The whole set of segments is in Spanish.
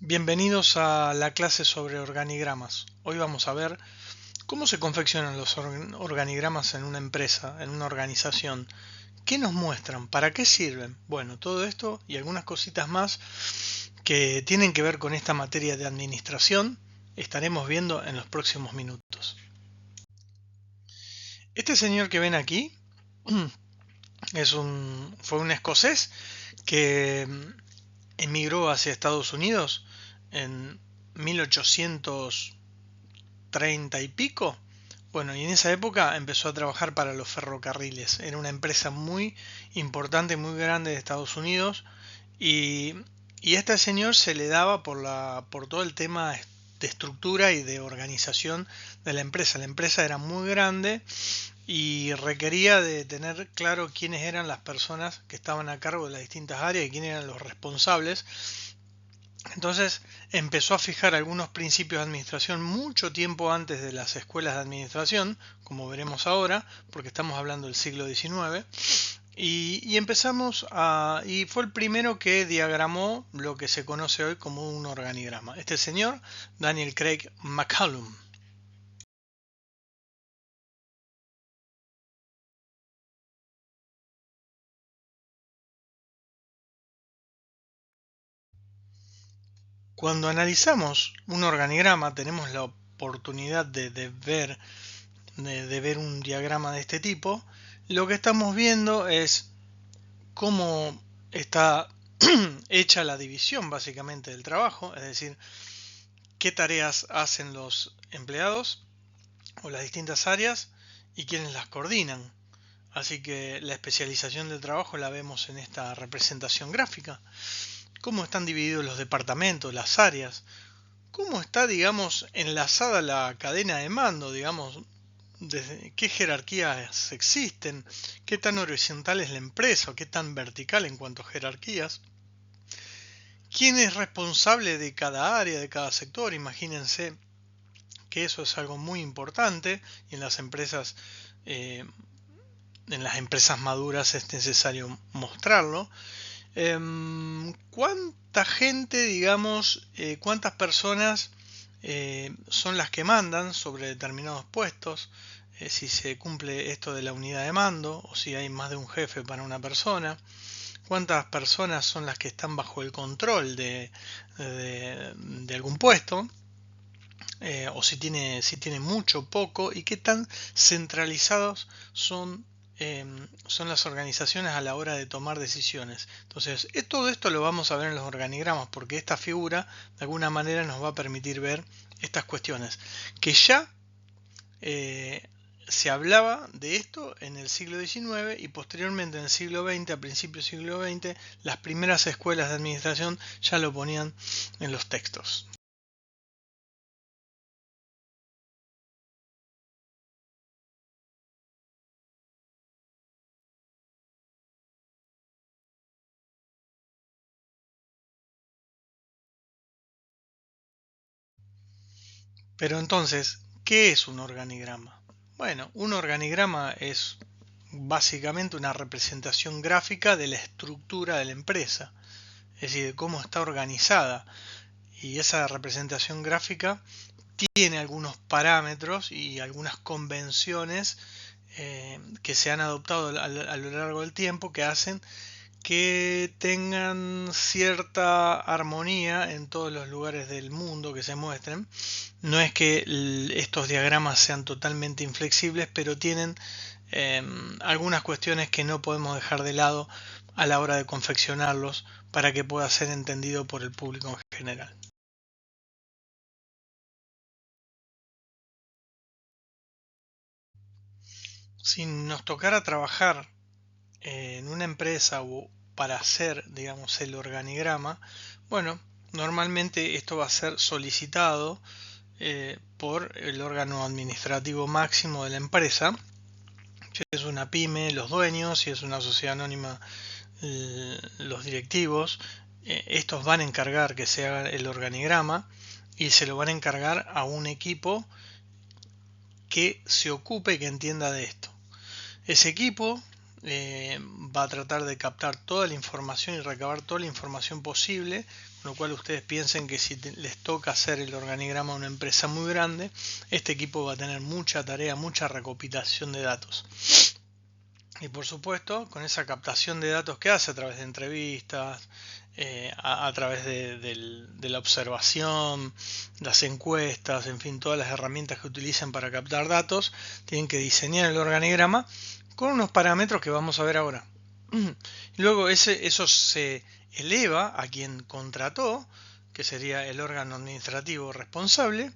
Bienvenidos a la clase sobre organigramas. Hoy vamos a ver cómo se confeccionan los organigramas en una empresa, en una organización. ¿Qué nos muestran? ¿Para qué sirven? Bueno, todo esto y algunas cositas más que tienen que ver con esta materia de administración estaremos viendo en los próximos minutos. Este señor que ven aquí fue un escocés que emigró hacia Estados Unidos en 1830 y pico. Bueno, y en esa época empezó a trabajar para los ferrocarriles. Era una empresa muy importante, muy grande de Estados Unidos. Y, y a este señor se le daba por todo el tema de estructura y de organización de la empresa. La empresa era muy grande y requería de tener claro quiénes eran las personas que estaban a cargo de las distintas áreas y quiénes eran los responsables. Entonces empezó a fijar algunos principios de administración mucho tiempo antes de las escuelas de administración, como veremos ahora, porque estamos hablando del siglo XIX, y fue el primero que diagramó lo que se conoce hoy como un organigrama. Este señor, Daniel Craig McCallum. Cuando analizamos un organigrama tenemos la oportunidad de ver un diagrama de este tipo. Lo que estamos viendo es cómo está hecha la división básicamente del trabajo, es decir, qué tareas hacen los empleados o las distintas áreas y quiénes las coordinan. Así que la especialización del trabajo la vemos en esta representación gráfica. Cómo están divididos los departamentos, las áreas. Cómo está, digamos, enlazada la cadena de mando, digamos, desde qué jerarquías existen, qué tan horizontal es la empresa o qué tan vertical en cuanto a jerarquías. ¿Quién es responsable de cada área, de cada sector? Imagínense que eso es algo muy importante y eh, en las empresas maduras es necesario mostrarlo. ¿Cuánta gente, digamos, cuántas personas son las que mandan sobre determinados puestos? Si se cumple esto de la unidad de mando o si hay más de un jefe para una persona. ¿Cuántas personas son las que están bajo el control de algún puesto? O si tiene mucho o poco, y qué tan centralizados son las organizaciones a la hora de tomar decisiones. Entonces, todo esto lo vamos a ver en los organigramas, porque esta figura de alguna manera nos va a permitir ver estas cuestiones, que ya eh, se hablaba de esto en el siglo XIX y posteriormente en el siglo XX, a principios del siglo XX, las primeras escuelas de administración ya lo ponían en los textos. Pero entonces, ¿qué es un organigrama? Bueno, un organigrama es básicamente una representación gráfica de la estructura de la empresa, es decir, de cómo está organizada. Y esa representación gráfica tiene algunos parámetros y algunas convenciones que se han adoptado a lo largo del tiempo que hacen que tengan cierta armonía en todos los lugares del mundo que se muestren. No es que estos diagramas sean totalmente inflexibles, pero tienen algunas cuestiones que no podemos dejar de lado a la hora de confeccionarlos para que pueda ser entendido por el público en general. Si nos tocara trabajar en una empresa o para hacer, digamos, el organigrama, bueno, normalmente esto va a ser solicitado por el órgano administrativo máximo de la empresa. Si es una pyme, los dueños; si es una sociedad anónima, los directivos. Estos van a encargar que se haga el organigrama y se lo van a encargar a un equipo que se ocupe y que entienda de esto. Ese equipo va a tratar de captar toda la información y recabar toda la información posible con lo cual ustedes piensen que si les toca hacer el organigrama a una empresa muy grande, este equipo va a tener mucha tarea, mucha recopilación de datos. Y por supuesto, con esa captación de datos que hace a través de entrevistas, a través de la observación, las encuestas, en fin, todas las herramientas que utilicen para captar datos, tienen que diseñar el organigrama con unos parámetros que vamos a ver ahora. Y luego eso se eleva a quien contrató, que sería el órgano administrativo responsable,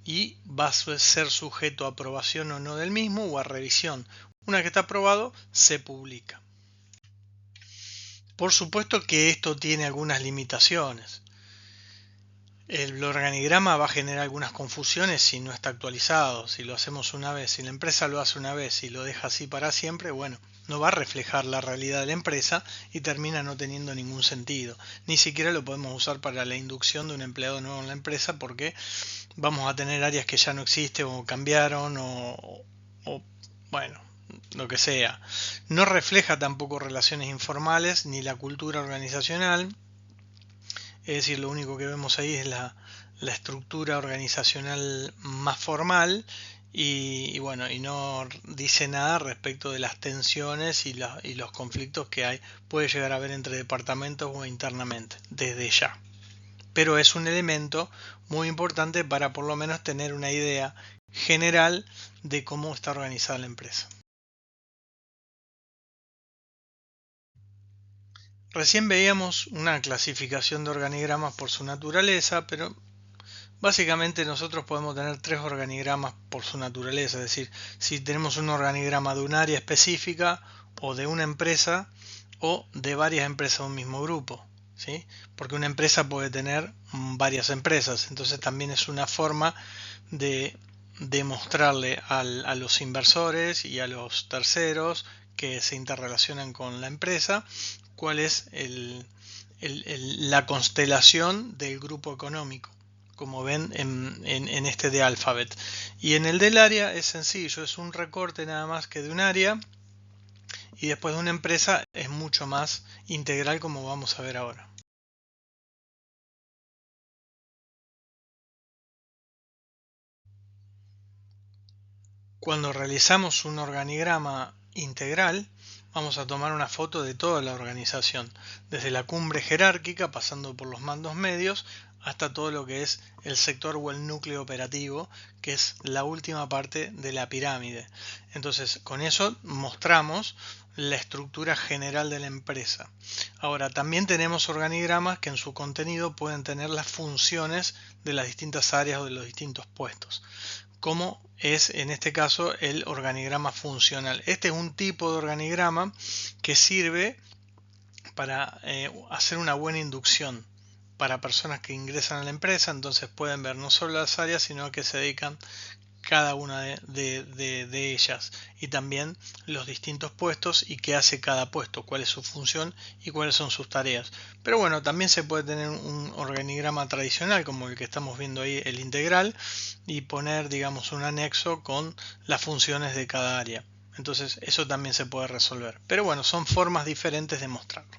y va a ser sujeto a aprobación o no del mismo o a revisión. Una vez que está aprobado, se publica. Por supuesto que esto tiene algunas limitaciones. El organigrama va a generar algunas confusiones si no está actualizado, si lo hacemos una vez, si la empresa lo hace una vez y lo deja así para siempre, bueno, no va a reflejar la realidad de la empresa y termina no teniendo ningún sentido. Ni siquiera lo podemos usar para la inducción de un empleado nuevo en la empresa porque vamos a tener áreas que ya no existen o cambiaron o bueno, lo que sea. No refleja tampoco relaciones informales ni la cultura organizacional. Es decir, lo único que vemos ahí es la estructura organizacional más formal y bueno, y no dice nada respecto de las tensiones y los conflictos que puede llegar a haber entre departamentos o internamente, desde ya. Pero es un elemento muy importante para por lo menos tener una idea general de cómo está organizada la empresa. Recién veíamos una clasificación de organigramas por su naturaleza, pero básicamente nosotros podemos tener tres organigramas por su naturaleza, es decir, si tenemos un organigrama de un área específica o de una empresa o de varias empresas de un mismo grupo, ¿sí? Porque una empresa puede tener varias empresas, entonces también es una forma de demostrarle a los inversores y a los terceros que se interrelacionan con la empresa cuál es la constelación del grupo económico, como ven en este de Alphabet. Y en el del área es sencillo, es un recorte nada más que de un área, y después de una empresa es mucho más integral, como vamos a ver ahora. Cuando realizamos un organigrama integral, vamos a tomar una foto de toda la organización, desde la cumbre jerárquica, pasando por los mandos medios, hasta todo lo que es el sector o el núcleo operativo, que es la última parte de la pirámide. Entonces, con eso mostramos la estructura general de la empresa. Ahora, también tenemos organigramas que en su contenido pueden tener las funciones de las distintas áreas o de los distintos puestos, como es en este caso el organigrama funcional. Este es un tipo de organigrama que sirve para hacer una buena inducción para personas que ingresan a la empresa, entonces pueden ver no solo las áreas, sino que se dedican cada una de ellas, y también los distintos puestos y qué hace cada puesto, cuál es su función y cuáles son sus tareas. Pero bueno, también se puede tener un organigrama tradicional como el que estamos viendo ahí, el integral, y poner, digamos, un anexo con las funciones de cada área. Entonces eso también se puede resolver. Pero bueno, son formas diferentes de mostrarlo.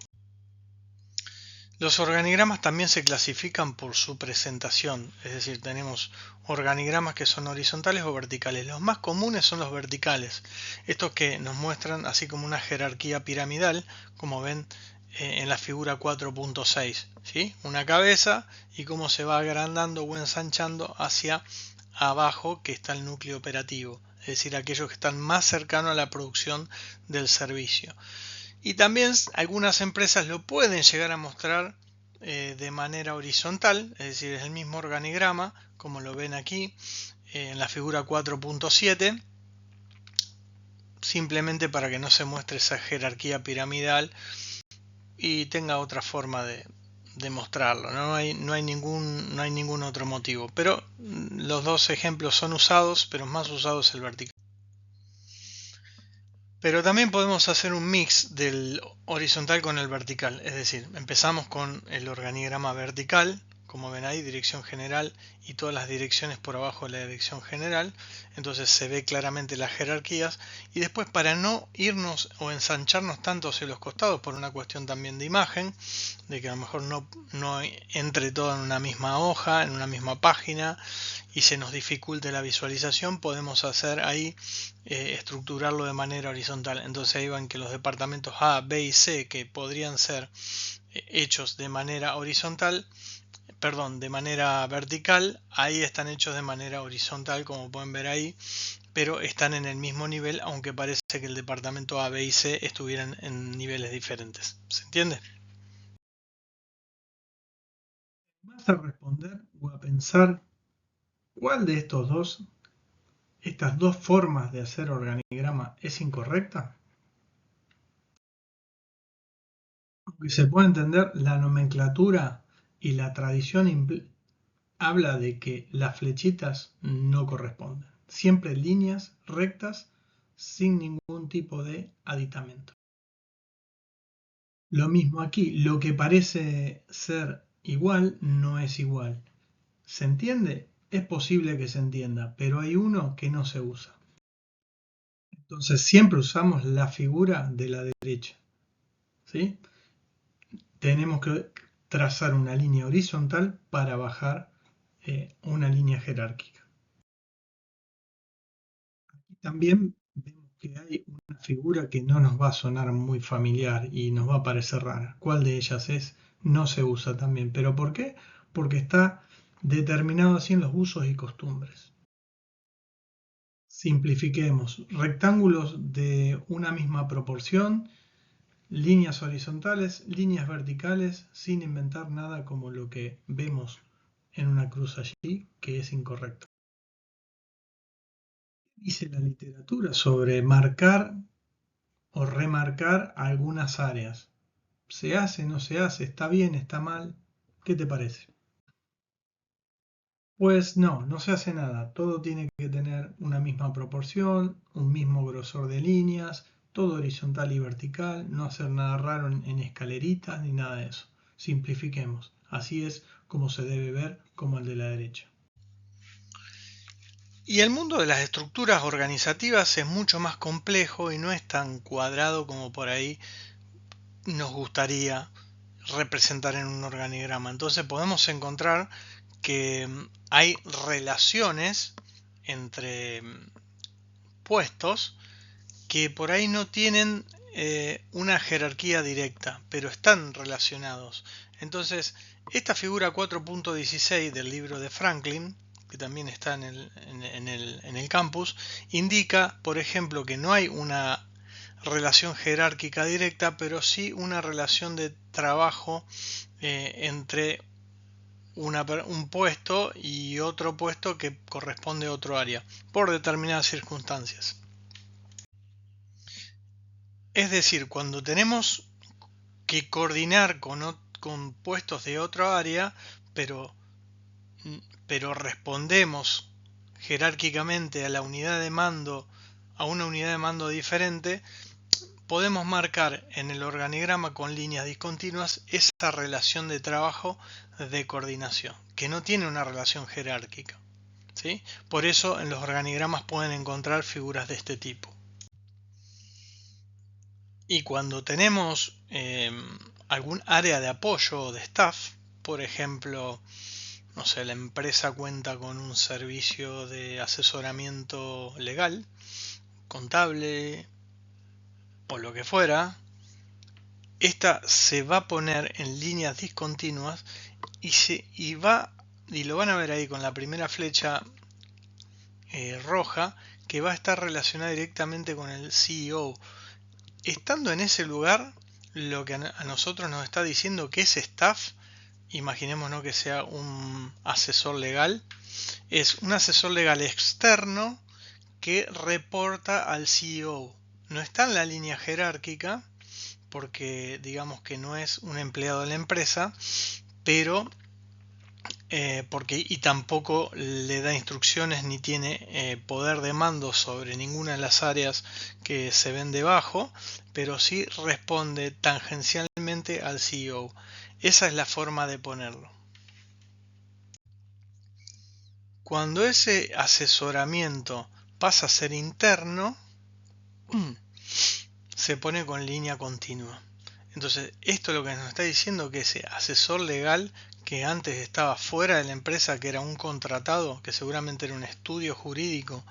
Los organigramas también se clasifican por su presentación, es decir, tenemos organigramas que son horizontales o verticales. Los más comunes son los verticales, estos que nos muestran así como una jerarquía piramidal, como ven en la figura 4.6, ¿sí? Una cabeza y cómo se va agrandando o ensanchando hacia abajo, que está el núcleo operativo, es decir, aquellos que están más cercanos a la producción del servicio. Y también algunas empresas lo pueden llegar a mostrar de manera horizontal, es decir, es el mismo organigrama, como lo ven aquí en la figura 4.7, simplemente para que no se muestre esa jerarquía piramidal y tenga otra forma de mostrarlo. No hay ningún otro motivo, pero los dos ejemplos son usados, pero más usado es el vertical. Pero también podemos hacer un mix del horizontal con el vertical, es decir, empezamos con el organigrama vertical, como ven ahí, dirección general y todas las direcciones por abajo de la dirección general. Entonces se ve claramente las jerarquías. Y después, para no irnos o ensancharnos tanto hacia los costados por una cuestión también de imagen, de que a lo mejor no entre todo en una misma hoja, en una misma página, y se nos dificulte la visualización, podemos hacer ahí estructurarlo de manera horizontal. Entonces ahí van que los departamentos A, B y C, que podrían ser hechos de manera horizontal, perdón, de manera vertical, ahí están hechos de manera horizontal, como pueden ver ahí, pero están en el mismo nivel, aunque parece que el departamento A, B y C estuvieran en niveles diferentes. ¿Se entiende? Vas a responder o a pensar cuál de estas dos formas de hacer organigrama es incorrecta. Aunque se puede entender, la nomenclatura y la tradición habla de que las flechitas no corresponden. Siempre líneas rectas sin ningún tipo de aditamento. Lo mismo aquí, lo que parece ser igual no es igual. ¿Se entiende? Es posible que se entienda, pero hay uno que no se usa. Entonces siempre usamos la figura de la derecha. ¿Sí? Tenemos que trazar una línea horizontal para bajar una línea jerárquica. Aquí también vemos que hay una figura que no nos va a sonar muy familiar y nos va a parecer rara. ¿Cuál de ellas es? No se usa también. ¿Pero por qué? Porque está determinado así en los usos y costumbres. Simplifiquemos. Rectángulos de una misma proporción, líneas horizontales, líneas verticales, sin inventar nada como lo que vemos en una cruz allí, que es incorrecto. Dice la literatura sobre marcar o remarcar algunas áreas. ¿Se hace, no se hace? ¿Está bien, está mal? ¿Qué te parece? Pues no, no se hace nada. Todo tiene que tener una misma proporción, un mismo grosor de líneas, todo horizontal y vertical, no hacer nada raro en escaleritas ni nada de eso. Simplifiquemos. Así es como se debe ver como el de la derecha. Y el mundo de las estructuras organizativas es mucho más complejo y no es tan cuadrado como por ahí nos gustaría representar en un organigrama. Entonces podemos encontrar que hay relaciones entre puestos que por ahí no tienen una jerarquía directa, pero están relacionados. Entonces, esta figura 4.16 del libro de Franklin, que también está en el campus, indica, por ejemplo, que no hay una relación jerárquica directa, pero sí una relación de trabajo entre un puesto y otro puesto que corresponde a otro área, por determinadas circunstancias. Es decir, cuando tenemos que coordinar con puestos de otra área, pero, pero respondemos jerárquicamente a la unidad de mando, a una unidad de mando diferente, podemos marcar en el organigrama con líneas discontinuas esa relación de trabajo de coordinación, que no tiene una relación jerárquica. ¿Sí? Por eso en los organigramas pueden encontrar figuras de este tipo. Y cuando tenemos algún área de apoyo o de staff, por ejemplo, no sé, la empresa cuenta con un servicio de asesoramiento legal, contable o lo que fuera, esta se va a poner en líneas discontinuas y lo van a ver ahí con la primera flecha roja, que va a estar relacionada directamente con el CEO. Estando en ese lugar, lo que a nosotros nos está diciendo que ese staff, imaginémonos que sea un asesor legal, es un asesor legal externo que reporta al CEO. No está en la línea jerárquica, porque digamos que no es un empleado de la empresa, pero y tampoco le da instrucciones ni tiene poder de mando sobre ninguna de las áreas que se ven debajo, pero sí responde tangencialmente al CEO. Esa es la forma de ponerlo. Cuando ese asesoramiento pasa a ser interno, se pone con línea continua. Entonces, esto es lo que nos está diciendo, que ese asesor legal que antes estaba fuera de la empresa, que era un contratado, que seguramente era un estudio jurídico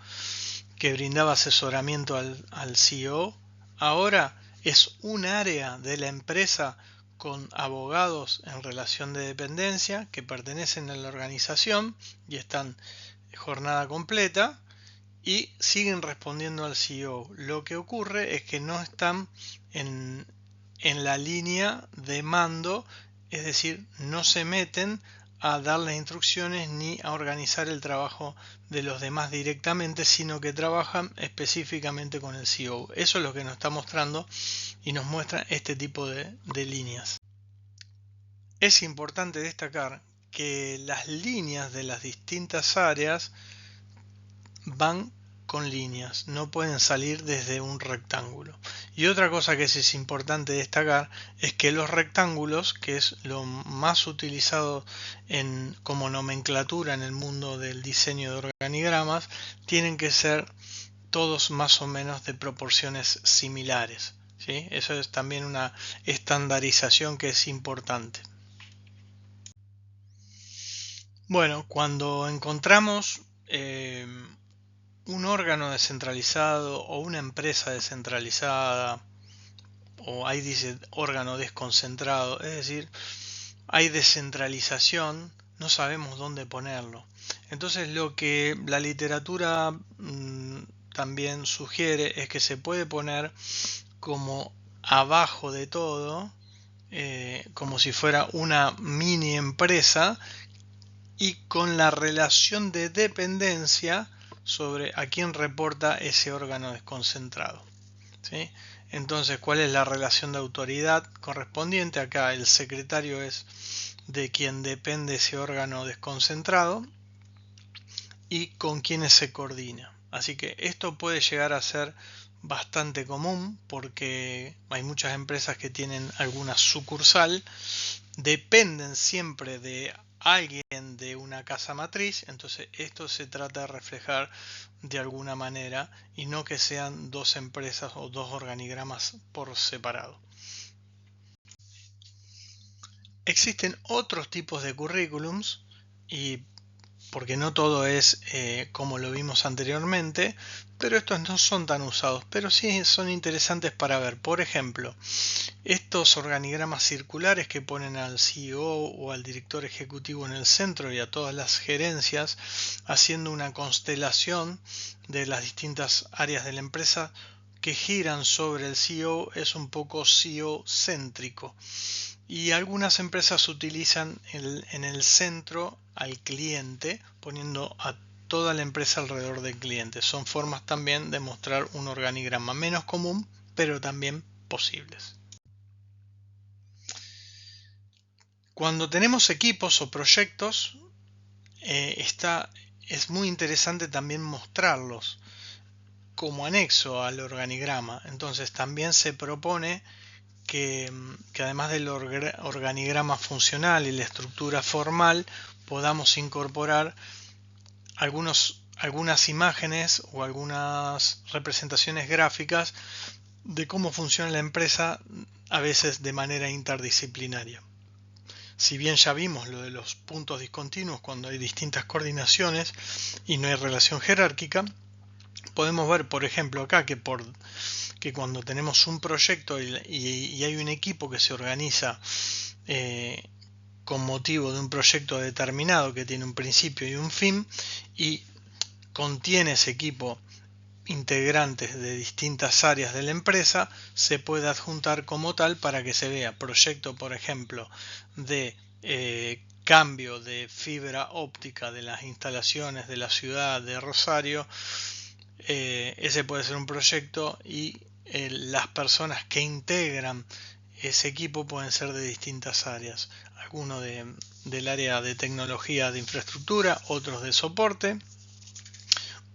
que brindaba asesoramiento al CEO, ahora es un área de la empresa con abogados en relación de dependencia que pertenecen a la organización y están jornada completa y siguen respondiendo al CEO. Lo que ocurre es que no están en la línea de mando, es decir, no se meten a dar las instrucciones ni a organizar el trabajo de los demás directamente, sino que trabajan específicamente con el CEO. Eso es lo que nos está mostrando y nos muestra este tipo de líneas. Es importante destacar que las líneas de las distintas áreas van con líneas, no pueden salir desde un rectángulo. Y otra cosa que es importante destacar es que los rectángulos, que es lo más utilizado como nomenclatura en el mundo del diseño de organigramas, tienen que ser todos más o menos de proporciones similares, ¿sí? Eso es también una estandarización que es importante. Bueno, cuando encontramos un órgano descentralizado o una empresa descentralizada, o ahí dice órgano desconcentrado, es decir, hay descentralización, no sabemos dónde ponerlo. Entonces lo que la literatura también sugiere es que se puede poner como abajo de todo, como si fuera una mini empresa y con la relación de dependencia sobre a quién reporta ese órgano desconcentrado, ¿sí? Entonces, ¿cuál es la relación de autoridad correspondiente? Acá el secretario es de quien depende ese órgano desconcentrado y con quienes se coordina. Así que esto puede llegar a ser bastante común porque hay muchas empresas que tienen alguna sucursal, dependen siempre de alguien de una casa matriz, entonces esto se trata de reflejar de alguna manera y no que sean dos empresas o dos organigramas por separado. Existen otros tipos de currículums y porque no todo es como lo vimos anteriormente, pero estos no son tan usados, pero sí son interesantes para ver. Por ejemplo, estos organigramas circulares que ponen al CEO o al director ejecutivo en el centro y a todas las gerencias, haciendo una constelación de las distintas áreas de la empresa que giran sobre el CEO, es un poco CEO céntrico. Y algunas empresas utilizan en el centro al cliente, poniendo a toda la empresa alrededor del cliente. Son formas también de mostrar un organigrama menos común, pero también posibles. Cuando tenemos equipos o proyectos, es muy interesante también mostrarlos como anexo al organigrama. Entonces también se propone que además del organigrama funcional y la estructura formal podamos incorporar algunas imágenes o algunas representaciones gráficas de cómo funciona la empresa, a veces de manera interdisciplinaria. Si bien ya vimos lo de los puntos discontinuos cuando hay distintas coordinaciones y no hay relación jerárquica, podemos ver, por ejemplo, acá que cuando tenemos un proyecto y hay un equipo que se organiza con motivo de un proyecto determinado que tiene un principio y un fin y contiene ese equipo integrantes de distintas áreas de la empresa, se puede adjuntar como tal para que se vea proyecto, por ejemplo, de cambio de fibra óptica de las instalaciones de la ciudad de Rosario. Ese puede ser un proyecto y las personas que integran ese equipo pueden ser de distintas áreas. Algunos del área de tecnología de infraestructura, otros de soporte,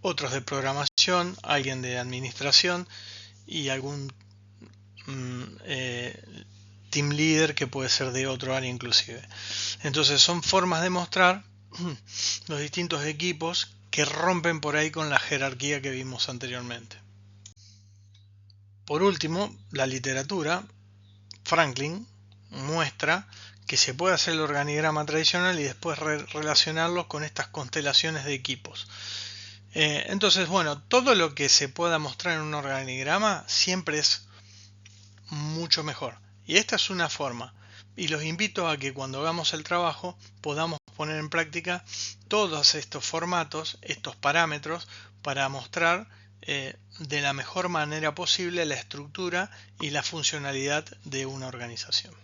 otros de programación, alguien de administración y algún team leader que puede ser de otro área inclusive. Entonces son formas de mostrar los distintos equipos que rompen por ahí con la jerarquía que vimos anteriormente. Por último, la literatura, Franklin, muestra que se puede hacer el organigrama tradicional y después relacionarlos con estas constelaciones de equipos. Entonces, bueno, todo lo que se pueda mostrar en un organigrama siempre es mucho mejor. Y esta es una forma. Y los invito a que cuando hagamos el trabajo podamos poner en práctica todos estos formatos, estos parámetros, para mostrar de la mejor manera posible la estructura y la funcionalidad de una organización.